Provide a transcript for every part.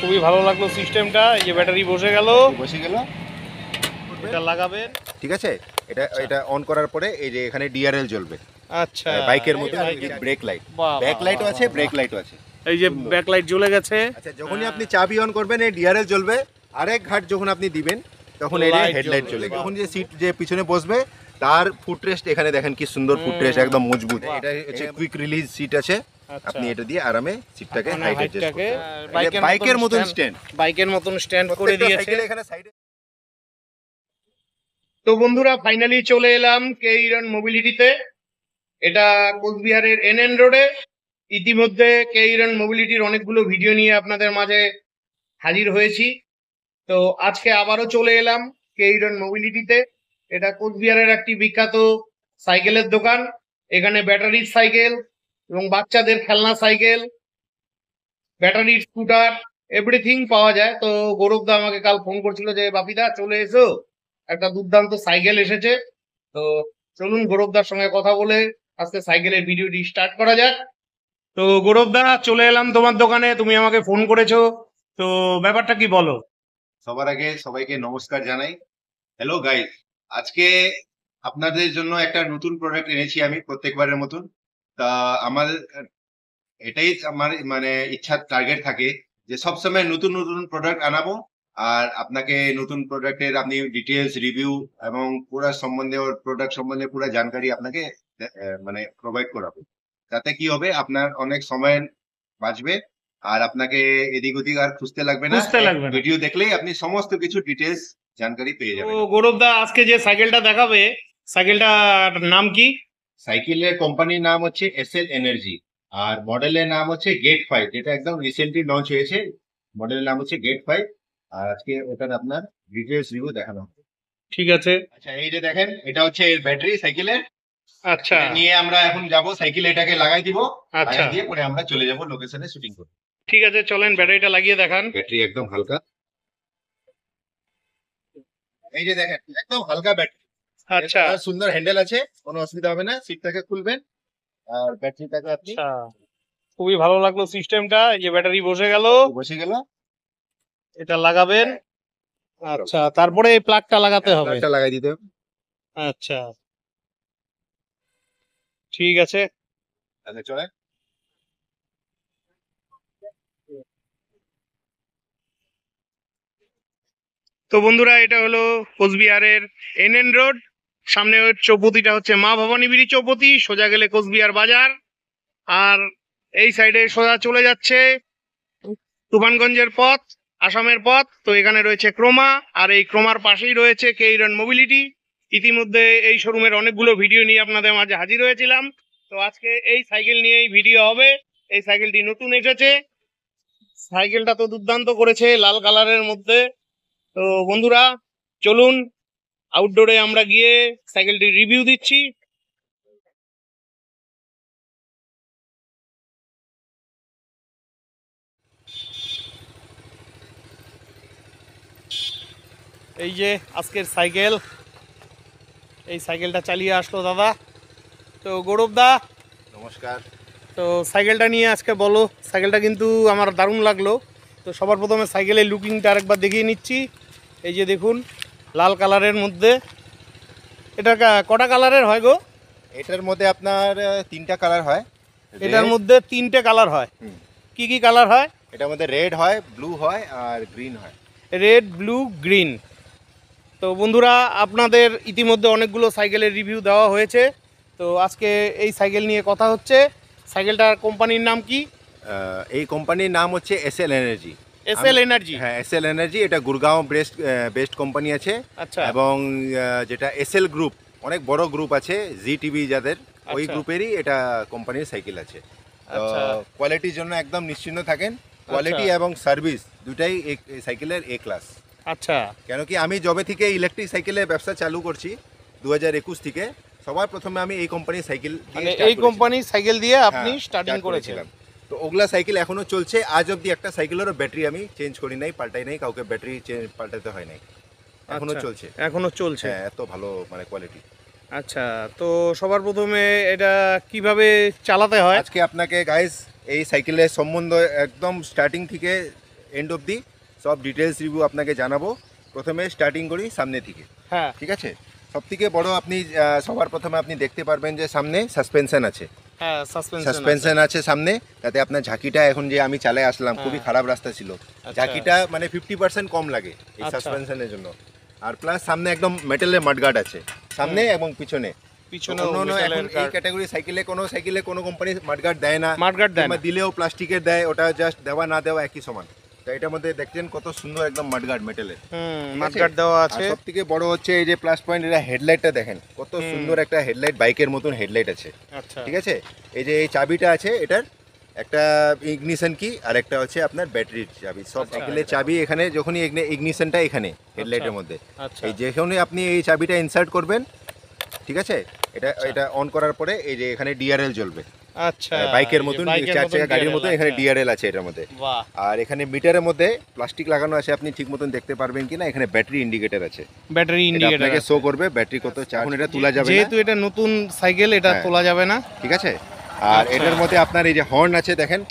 খুবই ভালো লাগলো সিস্টেমটা। এই যে ব্যাটারি বসে গেল। এটা লাগাবেন, ঠিক আছে। এটা অন করার পরে এই যে এখানে ডিআরএল জ্বলবে। আচ্ছা, বাইকের মতো ব্রেক লাইট, ব্যাক লাইটও আছে, ব্রেক লাইটও আছে। এই যে ব্যাক লাইট জ্বলে গেছে। আচ্ছা, যখনই আপনি চাবি অন করবেন এই ডিআরএল জ্বলবে। আরেক ঘাট যখন আপনি দিবেন তখন এই হেডলাইট জ্বলবে। তখন যে সিট যে পিছনে বসবে তার ফুটরেস্ট এখানে দেখেন কি সুন্দর ফুটরেস্ট, একদম মজবুত। এটা হচ্ছে কুইক রিলিজ সিট আছে। আপনি এটা দিয়ে আরামে সিটটাকে হাইট অ্যাডজাস্ট করতে পারবেন। বাইকের মতন স্ট্যান্ড, বাইকের মতন স্ট্যান্ড করে দিয়েছে। সাইকেল এখানে সাইডে। তো বন্ধুরা ফাইনালি চলে এলাম কেইরন মোবিলিটিতে। এটা কোচবিহারের এনএন রোডে। ইতিমধ্যে কেইরন মোবিলিটির অনেকগুলো ভিডিও নিয়ে আপনাদের মাঝে হাজির হয়েছি। তো আজকে আবারও চলে এলাম কেইরন মোবিলিটিতে। এটা কোচবিহারের একটি বিখ্যাত সাইকেলের দোকান। এখানে ব্যাটারির সাইকেল এবং বাচ্চাদের খেলনা সাইকেল, ব্যাটারির স্কুটার, এভরিথিং পাওয়া যায়। তো গৌরবদা আমাকে কাল ফোন করছিল যে বাপিদা চলে এসো, একটা দুর্দান্ত সাইকেল এসেছে। তো চলুন গৌরবদার সঙ্গে কথা বলে আজকে সাইকেলের ভিডিওটি স্টার্ট করা যাক। তো গৌরবদা চলে এলাম তোমার দোকানে, তুমি আমাকে ফোন করেছো, তো ব্যাপারটা কি বলো? সবার আগে সবাইকে নমস্কার জানাই। হ্যালো গাইস, আজকে আপনাদের জন্য একটা নতুন প্রোডাক্ট এনেছি আমি প্রত্যেকবারের মতন। তা আমার এটাই আমার মানে ইচ্ছা, টার্গেট থাকে যে সবসময় নতুন নতুন প্রোডাক্ট আনাবো আর আপনাকে নতুন প্রোডাক্টের আপনি ডিটেলস রিভিউ এবং পুরো সম্বন্ধে ওর প্রোডাক্ট সম্বন্ধে পুরো জানকারি আপনাকে মানে প্রোভাইড করাবো। তাতে কি হবে, আপনার অনেক সময় বাঁচবে আর আপনাকে এদিক ওদিক আর খুঁজতে লাগবে না। ভিডিও দেখলেই আপনি সমস্ত কিছু ডিটেলস জানকারি পেয়ে যাবেন। গৌরবদা আজকে যে সাইকেলটা দেখাবে, সাইকেলটার নাম কি? সাইকেলের কোম্পানির নাম হচ্ছে এসএল এনার্জি আর মডেলের নাম হচ্ছে গেট 5, যেটা একদম রিসেন্টলি লঞ্চ হয়েছে। মডেলের নাম হচ্ছে গেট 5 আর আজকে ওটার আপনার ডিটেলস রিভিউ দেখানো হবে। ঠিক আছে। আচ্ছা, এই যে দেখেন এটা হচ্ছে এর ব্যাটারি সাইকেলের। আচ্ছা, নিয়ে আমরা এখন যাব সাইকেলে, এটাকে লাগাই দিব। আচ্ছা, দিয়ে পরে আমরা চলে যাব লোকেশনে শুটিং করতে। ঠিক আছে, চলেন ব্যাটারিটা লাগিয়ে দেখান। ব্যাটারি একদম হালকা, এই যে দেখেন একদম হালকা ব্যাটারি। আচ্ছা, সুন্দর হ্যান্ডেল আছে, কোনো অসুবিধা হবে না। সিটটাকে খুলবেন আর ব্যাটারিটাকে আপনি। আচ্ছা, খুবই ভালো লাগলো সিস্টেমটা। এই যে ব্যাটারি বসে গেল। এটা লাগাবেন। আচ্ছা, তারপরে এই প্লাগটা লাগাতে হবে। প্লাগটা লাগাই দিতে হবে। আচ্ছা, ঠিক আছে। আচ্ছা চলেন। তো বন্ধুরা এটা হলো কোচবিহারের এনএন রোড। সামনে চৌপতিটা হচ্ছে মা ভবানী বিড়ি চৌপতি, সোজা গেলে কোচবিহার বাজার। আর এই সাইডে সোজা চলে যাচ্ছে তুফানগঞ্জের পথ, আসামের পথ। তো এখানে রয়েছে ক্রোমা, আর এই ক্রোমার পাশেই রয়েছে কেইরন মোবিলিটি। ইতিমধ্যে এই শোরুমের অনেকগুলো ভিডিও নিয়ে আপনাদের মাঝে হাজির হয়েছিলাম। তো আজকে এই সাইকেল নিয়েই ভিডিও হবে। এই সাইকেলটি নতুন এসেছে। সাইকেলটা তো দুর্দান্ত করেছে, লাল কালারের মধ্যে। তো বন্ধুরা চলুন আউটডোরে আমরা গিয়ে সাইকেলটির রিভিউ দিচ্ছি। এই যে আজকের সাইকেল, এই সাইকেলটা চালিয়ে আসলো দাদা। তো গৌরবদা নমস্কার। তো সাইকেলটা নিয়ে আজকে বলো। সাইকেলটা কিন্তু আমার দারুণ লাগলো। তো সবার প্রথমে সাইকেলের লুকিংটা আরেকবার দেখিয়ে নিচ্ছি। এই যে দেখুন লাল কালারের মধ্যে। এটা কটা কালারের হয় গো? এটার মধ্যে আপনার 3টা কালার হয়। এটার মধ্যে 3টে কালার হয়। কি কি কালার হয়? এটার মধ্যে রেড হয়, ব্লু হয় আর গ্রিন হয়। Red, blue, green. তো বন্ধুরা আপনাদের ইতিমধ্যে অনেকগুলো সাইকেলের রিভিউ দেওয়া হয়েছে। তো আজকে এই সাইকেল নিয়ে কথা হচ্ছে। সাইকেলটার কোম্পানির নাম কি? এই কোম্পানির নাম হচ্ছে এসএল এনার্জি। SL energy. হ্যাঁ, এসএল এনার্জি। এটা গুরগাঁও বেস্ট কোম্পানি আছে। আচ্ছা। এবং যেটা এসএল গ্রুপ, অনেক বড় গ্রুপ আছে জি টিভি যাদের, ওই গ্রুপেরই এটা কোম্পানির সাইকেল আছে। তো কোয়ালিটির জন্য একদম নিশ্চিন্ত থাকেন। কোয়ালিটি এবং সার্ভিস দুটাই এই সাইকেলের এ ক্লাস। আচ্ছা, কেন কি আমি যবে থেকে ইলেকট্রিক সাইকেলের ব্যবসা চালু করছি 2021 থেকে, সবার প্রথমে আমি এই কোম্পানির সাইকেল, মানে এই কোম্পানির সাইকেল দিয়ে আপনি স্টার্টিং করেছিলেন। তো ওগুলা সাইকেল এখনো চলছে। আজ অব্দি একটা সাইকেলেরও ব্যাটারি আমি চেঞ্জ করি নাই, পাল্টাই নাই, কাউকে ব্যাটারি পাল্টাতে হয় নাই, এখনো চলছে। এখনো চলছে? হ্যাঁ, এত ভালো মানে কোয়ালিটি। আচ্ছা, তো সবার প্রথমে এটা কিভাবে চালাতে হয় আজকে আপনাকে গাইস এই সাইকেলের সম্বন্ধে একদম স্টার্টিং থেকে এন্ড অবধি সব ডিটেলস রিভিউ আপনাকে জানাবো। প্রথমে স্টার্টিং করি সামনে থেকে। হ্যাঁ ঠিক আছে, সবথেকে বড় আপনি সবার প্রথমে আপনি দেখতে পারবেন যে সামনে সাসপেনশন আছে। হ্যাঁ সাসপেনশন আছে সামনে, তাতে আপনার ঝাঁকিটা এখন যে আমি চালায় আসলাম খুবই খারাপ রাস্তা ছিল, ঝাঁকিটা মানে 50% কম লাগে এই সাসপেনশনের জন্য। আর প্লাস সামনে একদম মেটালের মাডগার্ড আছে সামনে এবং পিছনে। এই ক্যাটাগরি সাইকেলে কোনো কোম্পানি মাডগার্ড দেয় না, দিলেও প্লাস্টিকের দেয়, ওটা জাস্ট দেওয়া না দেওয়া একই সমান। তো এটার মধ্যে দেখছেন কত সুন্দর একদম মাডগার্ড মেটালের মাডগার্ড দেওয়া আছে। সবথেকে বড় হচ্ছে এই যে প্লাস পয়েন্ট, এটা হেডলাইটটা দেখেন কত সুন্দর একটা হেডলাইট, বাইকের মতন হেডলাইট আছে। ঠিক আছে, এই যে এই চাবিটা আছে এটার একটা ইগনিশন কি, আর একটা হচ্ছে আপনার ব্যাটারির চাবি। সব সাইকেলের চাবি এখানে, যখনই ইগনিশনটা এখানে হেডলাইটের মধ্যে, এই যখনই আপনি এই চাবিটা ইনসার্ট করবেন, ঠিক আছে, এটা অন করার পরে এই যে এখানে ডিআরএল জ্বলবে। আচ্ছা, বাইকের মতন, চার চাকা গাড়ির মতো এখানে ডিআরএল আছে এটার মধ্যে। আর এখানে মিটারের মধ্যে প্লাস্টিক লাগানো আছে, আপনি ঠিক মতন দেখতে পারবেন কিনা। এখানে ব্যাটারি ইন্ডিকেটর আছে, ব্যাটারি ইন্ডিকেটর আপনাকে শো করবে ব্যাটারি কত চার্জ। এখন এটা তোলা যাবে না, যেহেতু এটা নতুন সাইকেল, এটা তোলা যাবে না। ঠিক আছে, আর এটার মধ্যে আপনার এই যে হর্ন আছে দেখেন,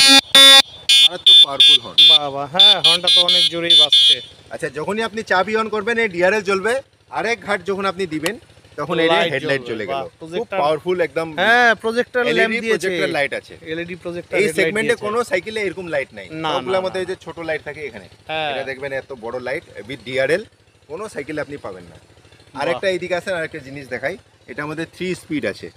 মারাত্মক পাওয়ারফুল হর্ন। বাবা, হ্যাঁ হর্নটা তো অনেক জোরেই বাজছে। আচ্ছা, যখনই আপনি চাবি অন করবেন এই ডিআরএল জ্বলবে, আরেক ঘাট যখন আপনি দিবেন তখন এই হেডলাইট জ্বলে গেল, খুব পাওয়ারফুল একদম। হ্যাঁ, প্রজেক্টর ল্যাম্প দিয়েছে, প্রজেক্টর লাইট আছে, এলইডি প্রজেক্টর। এই সেগমেন্টে কোনো সাইকেলে এরকম লাইট নাই, সবগুলোর মধ্যে এই যে ছোট লাইট থাকে এখানে, এটা দেখবেন এত বড় লাইট উইথ ডিআরএল কোনো সাইকেলে আপনি পাবেন না। আরেকটা এইদিকে আছে, আরেকটা জিনিস দেখাই, এটার মধ্যে 3 স্পিড আছে।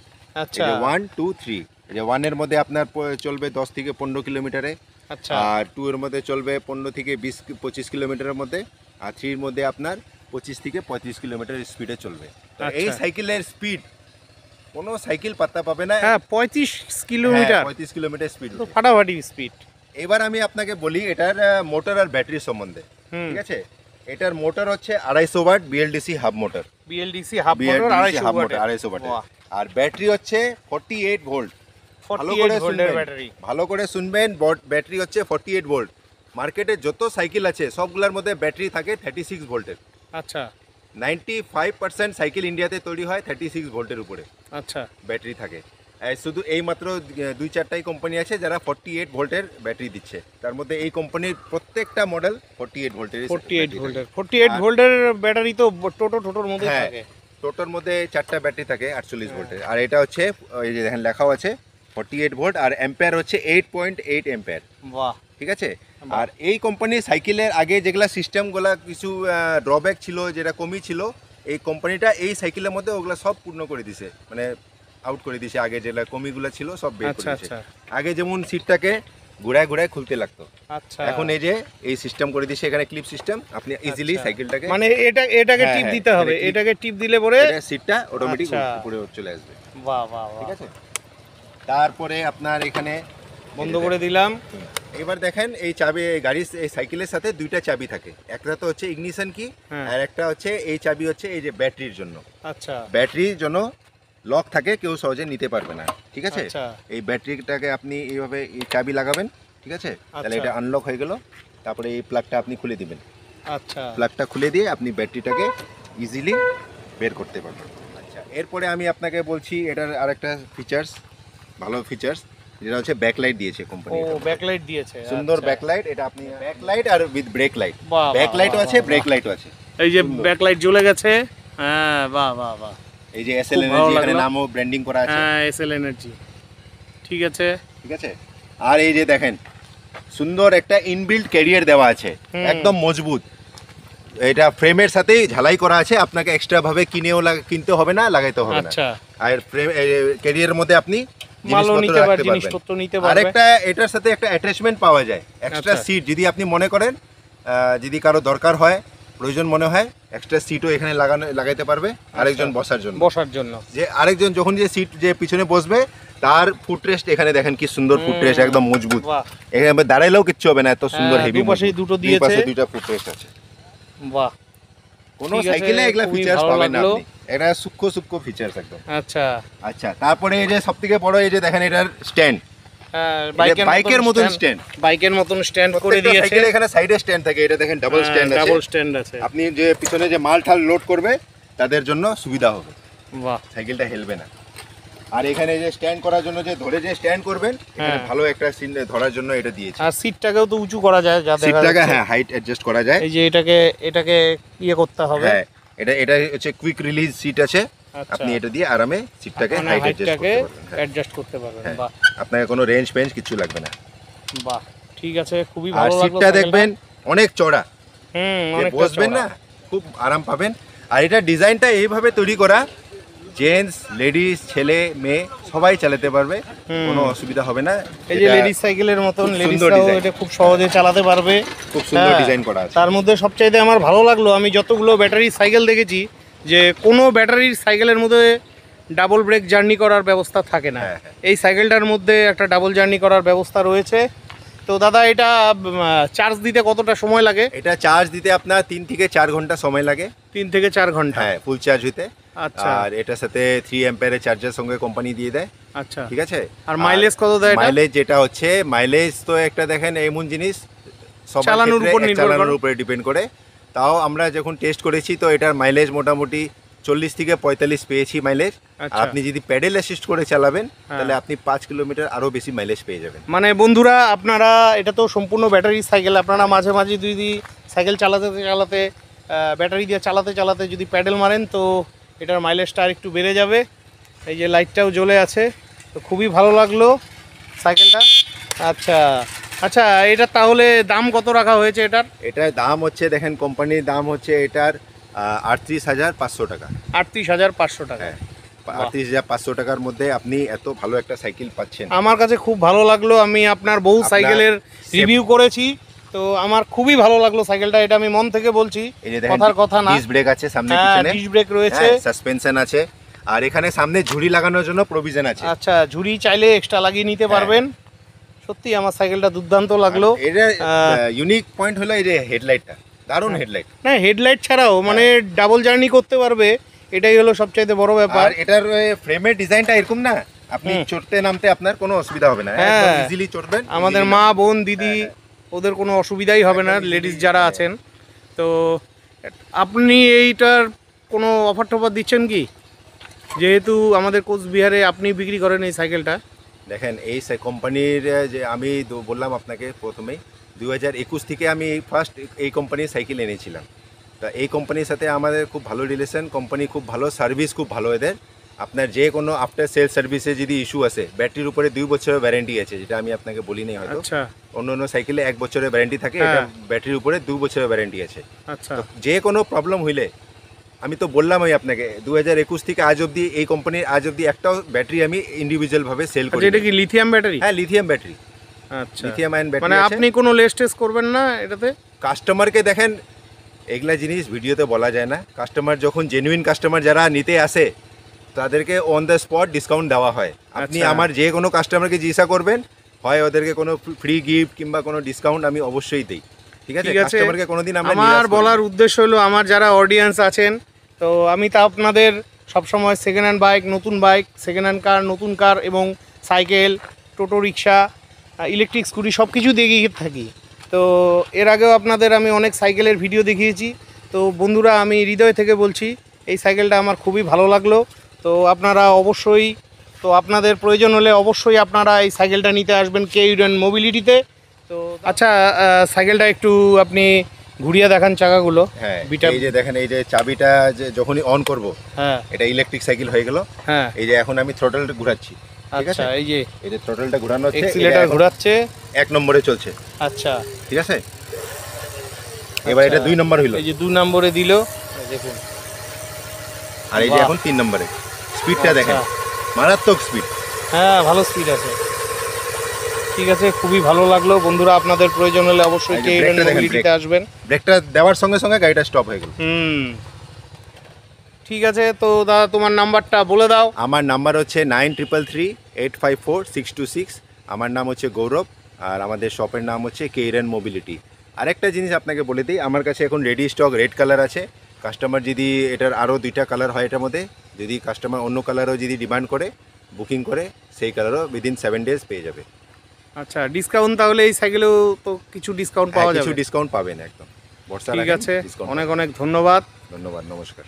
আচ্ছা, 1 2 3। এই যে 1 এর মধ্যে আপনার চলবে 10 থেকে 15 কিলোমিটারে। আচ্ছা, আর 2 এর মধ্যে চলবে 15 থেকে 20-25 কিলোমিটারের মধ্যে। আর 3 এর মধ্যে আপনার 25 থেকে 35 কিলোমিটার স্পিডে চলবে। এই সাইকেলের স্পিড কোনো সাইকেল পাত্তা পাবে না। হ্যাঁ, 35 কিলোমিটার, 35 কিলোমিটার স্পিড, তো ফাটাফাটি স্পিড। এবার আমি আপনাকে বলি এটার মোটর আর ব্যাটারি সম্বন্ধে। ঠিক আছে, এটার মোটর হচ্ছে 250 watt BLDC hub motor. BLDC hub motor 250 watt. আর ব্যাটারি হচ্ছে 48 ভোল্ট। ভালো করে শুনবেন, ব্যাটারি হচ্ছে 48 ভোল্ট। মার্কেটে যত সাইকেল আছে সবগুলোর মধ্যে ব্যাটারি থাকে 36 ভোল্টের। আচ্ছা, 95% সাইকেল ইন্ডিয়াতে তৈরি হয় 36 ভোল্টের উপরে। আচ্ছা, ব্যাটারি থাকে। শুধু এই মাত্র 2-4টাই কোম্পানি আছে যারা 48 ভোল্টের ব্যাটারি দিচ্ছে। তার মধ্যে এই কোম্পানির প্রত্যেকটা মডেল 48 ভোল্টের। 48 ভোল্টের ব্যাটারি তো টোটোর মধ্যে থাকে। টোটোর মধ্যে 4টা ব্যাটারি থাকে 48 ভোল্টের। আর এটা হচ্ছে এই যে দেখেন লেখাও আছে 48 ভোল্ট, আর অ্যাম্পিয়ার হচ্ছে 8.8 অ্যাম্পিয়ার। বাহ, ঠিক আছে। আর এই কোম্পানির সাইকেলের আগে যেগুলা সিস্টেমগুলা কিছু ড্রব্যাক ছিল, যেটা কমই ছিল, এই কোম্পানিটা এই সাইকেলের মধ্যে ওগুলা সব পূর্ণ করে দিছে, মানে আউট করে দিছে। আগে যেগুলা কমিগুলো ছিল সব বের করে দিছে। আগে যেমন সিটটাকে ঘুরায় ঘুরায় খুলতে লাগতো, আচ্ছা, এখন এই যে এই সিস্টেম করে দিছে, এখানে ক্লিপ সিস্টেম, আপনি ইজিলি সাইকেলটাকে, মানে এটাকে টিপ দিতে হবে, এটাকে টিপ দিলে পরে সিটটা অটোমেটিক উপরে চলে আসবে। বাহ বাহ, ঠিক আছে। তারপরে আপনার এখানে বন্ধ করে দিলাম। এবার দেখেন এই চাবি, গাড়ির এই সাইকেলের সাথে 2টা চাবি থাকে, একটা তো হচ্ছে ইগনিশন কি, আর একটা হচ্ছে এই চাবি হচ্ছে এই যে ব্যাটারির জন্য। আচ্ছা, ব্যাটারির জন্য লক থাকে, কেউ সহজে নিতে পারবে না। ঠিক আছে, এই ব্যাটারিটাকে আপনি এইভাবে এই চাবি লাগাবেন, ঠিক আছে, তাহলে এটা আনলক হয়ে গেল। তারপরে এই প্লাগটা আপনি খুলে দিবেন। আচ্ছা, প্লাগটা খুলে দিয়ে আপনি ব্যাটারিটাকে ইজিলি বের করতে পারবেন। আচ্ছা, এরপরে আমি আপনাকে বলছি এটার আরেকটা ফিচার্স, ভালো ফিচার্স, যেটা হচ্ছে ব্যাকলাইট দিয়েছে কোম্পানি। ও, ব্যাকলাইট দিয়েছে, সুন্দর ব্যাকলাইট। এটা আপনি ব্যাকলাইট আর উইথ ব্রেক লাইট, ব্যাকলাইটও আছে ব্রেক লাইটও আছে। এই যে ব্যাকলাইট জ্বলে গেছে। হ্যাঁ, বাহ বাহ বাহ। এই যে এসএল এনার্জি এখানে নামও ব্র্যান্ডিং করা আছে। হ্যাঁ, এসএল এনার্জি, ঠিক আছে, ঠিক আছে। আর এই যে দেখেন সুন্দর একটা ইনবিল্ট ক্যারিয়ার দেওয়া আছে, একদম মজবুত। এটা ফ্রেমের সাথেই ঝালাই করা আছে, আপনাকে এক্সট্রা ভাবে কিনতে হবে না, লাগাইতে হবে না। আর ফ্রেম ক্যারিয়ারের মধ্যে আপনি জিনিসপত্র নিতে পারবেন। আরেকটা এটার সাথে একটা অ্যাটাচমেন্ট পাওয়া যায়, এক্সট্রা সিট, যদি আপনি মনে করেন যদি কারো দরকার হয়, প্রয়োজন মনে হয়, এক্সট্রা সিটও এখানে লাগাইতে পারবে আরেকজন বসার জন্য। যে আরেকজন যখন যে সিট যে পিছনে বসবে তার ফুটরেস্ট এখানে দেখেন কি সুন্দর ফুটরেস্ট, একদম মজবুত। এখানে দাঁড়াইলেও কিচ্ছু হবে না, এত সুন্দর হেভি। দুপাশে দুটো দিয়েছে, দুটো ফুটরেস্ট আছে। বাহ, কোন সাইকেলে এগুলা ফিচারস পাবেন না আপনি, এটা সূক্ষ্ম ফিচারস একদম। আচ্ছা আচ্ছা, তারপরে এই যে সবথেকে বড় এই যে দেখেন এটার স্ট্যান্ড, বাইকের মতন স্ট্যান্ড করে দিয়েছে। সাইকেলে এখানে সাইডে স্ট্যান্ড থাকে, এটা দেখেন ডাবল স্ট্যান্ড আছে। আপনি যে পিছনে যে মাল ঠাল লোড করবে তাদের জন্য সুবিধা হবে। বাহ, সাইকেলটা হেলবে না। আর এখানে যে স্ট্যান্ড করার জন্য যে ধরে যে স্ট্যান্ড করবেন, এখানে ভালো একটা সিন ধরার জন্য এটা দিয়েছে। আর সিটটাকেও তো উঁচু করা যায়, যা দেখা সিটটাকে যাচ্ছে। হ্যাঁ হাইট অ্যাডজাস্ট করা যায়। এই যে এটাকে ইয়ে করতে হবে। হ্যাঁ, এটা হচ্ছে কুইক রিলিজ সিট আছে। আচ্ছা, আপনি এটা দিয়ে আরামে সিটটাকে হাইটটাকে অ্যাডজাস্ট অ্যাডজাস্ট করতে পারবেন। হ্যাঁ। বাহ, আপনাকে কোনো রেঞ্জ পেঞ্জ কিছু লাগবে না। বাহ, ঠিক আছে, খুবই আর ভালো লাগলো। সিটটা দেখবেন অনেক চড়া, অনেক বসবেন না খুব আরাম পাবেন। আর এটা ডিজাইনটা এইভাবে তৈরি করা, জেন্টস লেডিস ছেলে মেয়ে সবাই চালাতে পারবে, কোনো অসুবিধা হবে না। এই যে লেডিস সাইকেলের মতন, সুন্দর লেডিসরাও ডিজাইন। এটা খুব সহজে চালাতে পারবে। খুব সুন্দর হ্যাঁ, ডিজাইন করা আছে। তার মধ্যে সবচাইতে আমার ভালো লাগলো, আমি যতগুলো ব্যাটারি সাইকেল দেখেছি, যে কোনো ব্যাটারির সাইকেলের মধ্যে ডাবল ব্রেক জার্নি করার ব্যবস্থা থাকে না। হ্যাঁ, হ্যাঁ। এই সাইকেলটার মধ্যে একটা ডাবল জার্নি করার ব্যবস্থা রয়েছে। তো দাদা, এটা চার্জ দিতে কতটা সময় লাগে? এটা চার্জ দিতে আপনার 3 থেকে 4 ঘন্টা সময় লাগে। 3 থেকে 4 ঘন্টা। হ্যাঁ, ফুল চার্জ হইতে। আচ্ছা, আর এটার সাথে 3 অ্যাম্পিয়ারের চার্জার সঙ্গে কোম্পানি দিয়ে দেয়। আচ্ছা, ঠিক আছে। আর মাইলেজ কত দেয় এটা? মাইলেজ যেটা হচ্ছে, মাইলেজ তো একটা দেখেন এমন জিনিস সবার চালানোর উপর নির্ভর করে। চালানোর উপরে ডিপেন্ড করে। তাও আমরা যখন টেস্ট করেছি তো এটার মাইলেজ মোটামুটি 40 থেকে 45 পেয়েছি মাইলেজ। আচ্ছা। আপনি যদি প্যাডেল অ্যাসিস্ট করে চালাবেন তাহলে আপনি 5 কিলোমিটার আরো বেশি মাইলেজ পেয়ে যাবেন। মানে বন্ধুরা, আপনারা এটা তো সম্পূর্ণ ব্যাটারি সাইকেল, আপনারা মাঝে মাঝে যদি সাইকেল চালাতে ব্যাটারি দিয়ে চালাতে যদি প্যাডেল মারেন তো এটার মাইলেজটা আর একটু বেড়ে যাবে। এই যে লাইটটাও জ্বলে আছে, তো খুবই ভালো লাগলো সাইকেলটা। আচ্ছা আচ্ছা, এটা তাহলে দাম কত রাখা হয়েছে এটার? এটার দাম হচ্ছে, দেখেন কোম্পানির দাম হচ্ছে এটার 38,500 টাকা। 38,500 টাকা। হ্যাঁ, 38,500 টাকার মধ্যে আপনি এত ভালো একটা সাইকেল পাচ্ছেন। আমার কাছে খুব ভালো লাগলো। আমি আপনার বহু সাইকেলের রিভিউ করেছি, তো আমার খুবই ভালো লাগলো সাইকেলটা, এটা আমি মন থেকে বলছি, এই যে দেখেন কথার কথা না। ডিস্ক ব্রেক আছে সামনে পিছনে, ডিস্ক ব্রেক রয়েছে, সাসপেনশন আছে। আর এখানে সামনে ঝুড়ি লাগানোর জন্য প্রভিশন আছে। আচ্ছা, ঝুড়ি চাইলে এক্সট্রা লাগিয়ে নিতে পারবেন। সত্যি আমার সাইকেলটা দুর্দান্ত লাগলো। এটা ইউনিক পয়েন্ট হলো এই যে হেডলাইটটা, দারুণ হেডলাইট। না, হেডলাইট ছাড়াও মানে ডাবল জার্নি করতে পারবে, এটাই হলো সবচাইতে বড় ব্যাপার। আর এটার ফ্রেমের ডিজাইনটা এরকম না, আপনি চড়তে নামতে আপনার কোনো অসুবিধা হবে না, একদম ইজিলি চড়বেন। আমাদের মা বোন দিদি ওদের কোনো অসুবিধাই হবে না, লেডিস যারা আছেন। তো আপনি এইটার কোনো অফার টফার দিচ্ছেন কি, যেহেতু আমাদের কোচবিহারে আপনি বিক্রি করেন এই সাইকেলটা? দেখেন এই কোম্পানির যে আমি বললাম আপনাকে প্রথমেই 2021 থেকে আমি ফার্স্ট এই কোম্পানির সাইকেল এনেছিলাম। তা এই কোম্পানির সাথে আমাদের খুব ভালো রিলেশন, কোম্পানি খুব ভালো সার্ভিস, খুব ভালো এদের। আপনার যে কোনো আফটার সেল সার্ভিসে যদি ইস্যু আসে, ব্যাটারির উপরে 2 বছরের ওয়ারেন্টি আছে, যেটা আমি আপনাকে বলি নাই হয়তো। আচ্ছা, অন্য সাইকেলে 1 বছরের ওয়ারেন্টি থাকে, এটা ব্যাটারির উপরে 2 বছরের ওয়ারেন্টি আছে। আচ্ছা, যে কোনো প্রবলেম হইলে, আমি তো বললামই আপনাকে 2021 থেকে আজ অবধি এই কোম্পানির আজ অবধি একটাও ব্যাটারি আমি ইন্ডিভিজুয়াল ভাবে সেল করি। এটা কি লিথিয়াম ব্যাটারি? হ্যাঁ, লিথিয়াম ব্যাটারি। আচ্ছা, লিথিয়াম আয়ন ব্যাটারি। মানে আপনি কোনো লেস টেস্ট করবেন না এটাতে? কাস্টমারকে দেখেন, এগুলা জিনিস ভিডিওতে বলা যায় না। কাস্টমার যখন জেনুইন কাস্টমার যারা নিতে আসে তাদেরকে অন দ্য স্পট ডিসকাউন্ট দেওয়া হয়। আপনি আমার যে কোনো কাস্টমারকে জিজ্ঞাসা করবেন, হয় ওদেরকে কোনো ফ্রি গিফট কিংবা কোনো ডিসকাউন্ট আমি অবশ্যই দেই। ঠিক আছে, কাস্টমারকে কোনোদিন আমরা আমার বলার উদ্দেশ্য হলো, আমার যারা অডিয়েন্স আছেন, তো আমি তা আপনাদের সবসময় সেকেন্ড হ্যান্ড বাইক, নতুন বাইক, সেকেন্ড হ্যান্ড কার, নতুন কার এবং সাইকেল, টোটো রিক্সা, ইলেকট্রিক স্কুটি সব কিছু দেখিয়ে থাকি। তো এর আগেও আপনাদের আমি অনেক সাইকেলের ভিডিও দেখিয়েছি। তো বন্ধুরা, আমি হৃদয় থেকে বলছি, এই সাইকেলটা আমার খুবই ভালো লাগলো। তো আপনারা অবশ্যই, তো আপনাদের প্রয়োজন হলে অবশ্যই আপনারা এই সাইকেলটা নিতে আসবেন কেইডেন মোবিলিটিতে। তো আচ্ছা, সাইকেলটা একটু আপনি ঘুরিয়ে দেখান চাকাগুলো। হ্যাঁ, এই যে দেখেন, এই যে চাবিটা যে যখনই অন করব, হ্যাঁ, এটা ইলেকট্রিক সাইকেল হয়ে গেল। হ্যাঁ, এই যে এখন আমি থ্রোটলটা ঘোরাচ্ছি। ঠিক আছে, এই যে থ্রোটলটা ঘোরানো হচ্ছে, এক্সিলারেটর ঘোরাচ্ছে, 1 নম্বরে চলছে। আচ্ছা, ঠিক আছে, এবার এটা 2 নম্বর হলো। এই যে 2 নম্বরে দিল, দেখুন। আর এই যে এখন 3 নম্বরে। স্পিডটা দেখেন, মারাত্মক স্পিড। হ্যাঁ, ভালো স্পিড আছে। ঠিক আছে, খুবই ভালো লাগলো। বন্ধুরা, আপনাদের প্রয়োজন হলে অবশ্যই কেইডেন মোবিলিটিতে আসবেন। ব্রেকটা দেওয়ার সঙ্গে সঙ্গে গাড়িটা স্টপ হয়ে গেল। ঠিক আছে, তো দাদা তোমার নাম্বারটা বলে দাও। আমার নাম্বার হচ্ছে 9333854626। আমার নাম হচ্ছে গৌরব, আর আমাদের শপের নাম হচ্ছে কেইডেন মোবিলিটি। আরেকটা জিনিস আপনাকে বলে দিই, আমার কাছে এখন রেডি স্টক রেড কালার আছে। কাস্টমার যদি এটার আরও 2টা কালার হয় এটার মধ্যে, যদি কাস্টমার অন্য কালারও যদি ডিমান্ড করে, বুকিং করে, সেই কালারও উইদিন 7 days পেয়ে যাবে। আচ্ছা, ডিসকাউন্ট তাহলে এই সাইকেলেও তো কিছু ডিসকাউন্ট পাওয়া যাবে? কিছু ডিসকাউন্ট পাবেন একদম। ঠিক আছে, অনেক অনেক ধন্যবাদ। ধন্যবাদ, নমস্কার।